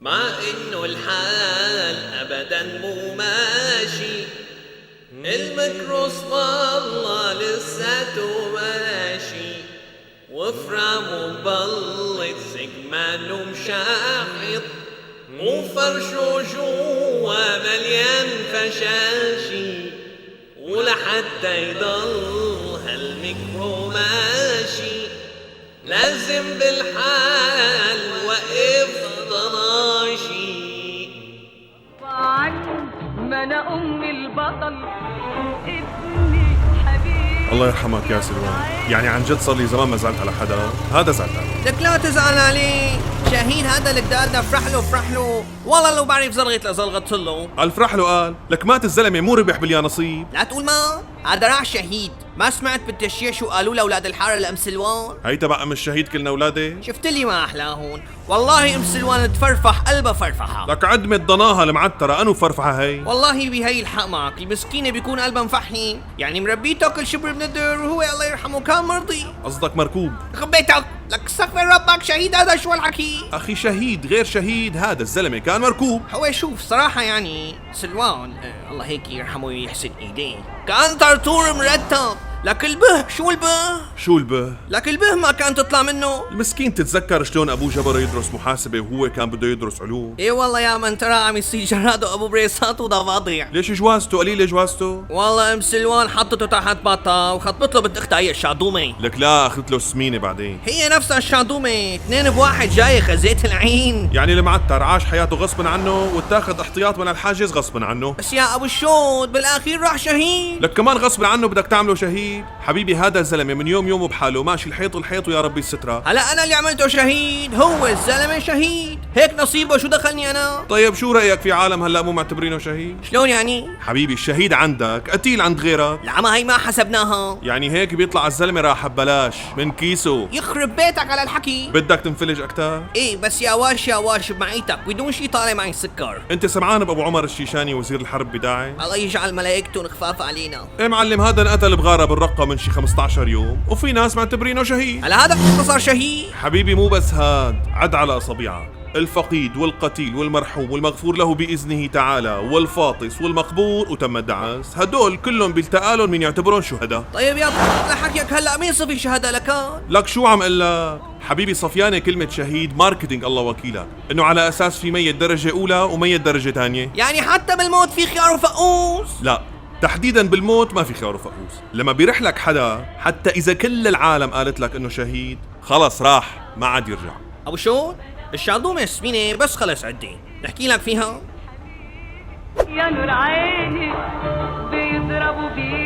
مع انه الحال ابدا مو ماشي، المكروس والله لساته ماشي، وفرامه مبلط سجمانه مشاحط، وفرشه جوا مليان فشاشي، ولحتى يضل هالميكرو ماشي لازم بالحال وقف ضناشي. ما انا ام البطل ابني حبيبي. الله يرحمك يا سلوان، يعني عن جد صار لي زمان ما زعلت على حدا، هذا زعلت عليه. لك لا تزعل عليه، شاهين هذا الجداد افرح له، والله لو بعرف زلغت لزلغت له. الفرح له قال لك مات الزلمه مو ربح باليا نصيب. لا تقول ما هذا راح شهيد، ما سمعت بالتشييع شو قالوا لاولاد الحاره لام سلوان؟ هي تبع ام الشهيد كلنا اولادي. شفت لي ما احلاهون، والله ام سلوان تفرفح قلبها فرفحه. لك عدمة ضناها المعترة انو فرفحه هي. والله بهي الحق معك، المسكينه بيكون قلبها مفحم، يعني مربيته كل شبر بندر وهو الله يرحمه كان مرضي. قصدك مركوب. خبيتك لك استغفر ربك، شهيد هذا شو الحكي؟ اخي شهيد غير شهيد، هذا الزلمه كان مركوب. هو شوف صراحة يعني سلوان الله هيك يرحمه ويحسن ايديه كان طرطور مرتب، لك البه شو البه؟ شو البه؟ لك البه ما كان تطلع منه. المسكين تتذكر شلون ابوه جبره يدرس محاسبه وهو كان بده يدرس علوم. ايه والله يا من ترى عم يصير جراده ابو بريسات وضفادع. ليش جوازته قليله جوازته؟ والله ام سلوان حطته تحت باطها وخطبت له بنت اختها هي الشاضومه. لك لا اخذت له سمينه بعدين. هي نفسها الشاضومه، اثنين بواحد جاي خزيت العين. يعني المعتر عاش حياته غصبا عنه واتاخذ احتياط من الحاجز غصبا عنه. بس يا ابو الشوط بالاخير راح شهيد. لك كمان غصبا عنه بدك تعمله شهيد؟ حبيبي هذا الزلمه من يوم بحاله ماشي الحيط والحيط ويا ربي الستره. هلا انا اللي عملته شهيد، هو الزلمه شهيد، هيك نصيبه شو دخلني انا؟ طيب شو رايك في عالم هلا مو معتبرينه شهيد؟ شلون يعني؟ حبيبي الشهيد عندك قتيل عند غيرك. لا ما هي ما حسبناها. يعني هيك بيطلع الزلمه راح ببلاش من كيسه. يخرب بيتك على الحكي. بدك تنفلج اكثر؟ ايه بس يا واش بمعيتك بدون شي طالع معي سكر. انت سمعان بابو عمر الشيشاني وزير الحرب بداعي؟ الله يجعل ملائكته خفاف علينا. ايه معلم هذا انقتل بغاره بالرقه من شي 15 يوم وفي ناس معتبرينه شهيد. هلا هذا صار شهيد؟ حبيبي مو بس هاد، عد على اصابعك. الفقيد والقتيل والمرحوم والمغفور له بإذنه تعالى والفاطس والمقبور وتم الدعس، هدول كلهم بيلتقالن من يعتبرون شهداء. طيب يا لحكيك هلا مين صفي شهادة لكان؟ لك شو عم قل لك؟ حبيبي صفيانة كلمة شهيد ماركتينج الله وكيلك، انه على اساس في ميت درجة اولى وميت درجة ثانية. يعني حتى بالموت في خيار وفقوس؟ لا تحديدا بالموت ما في خيار وفقوس. لما بيرح لك حدا حتى اذا كل العالم قالت لك انه شهيد خلص راح ما عاد يرجع. ابو شو؟ الشاضومة سمينة بس خلص عدي، نحكي لك فيها؟ يا نور عيني بيضربوا بيه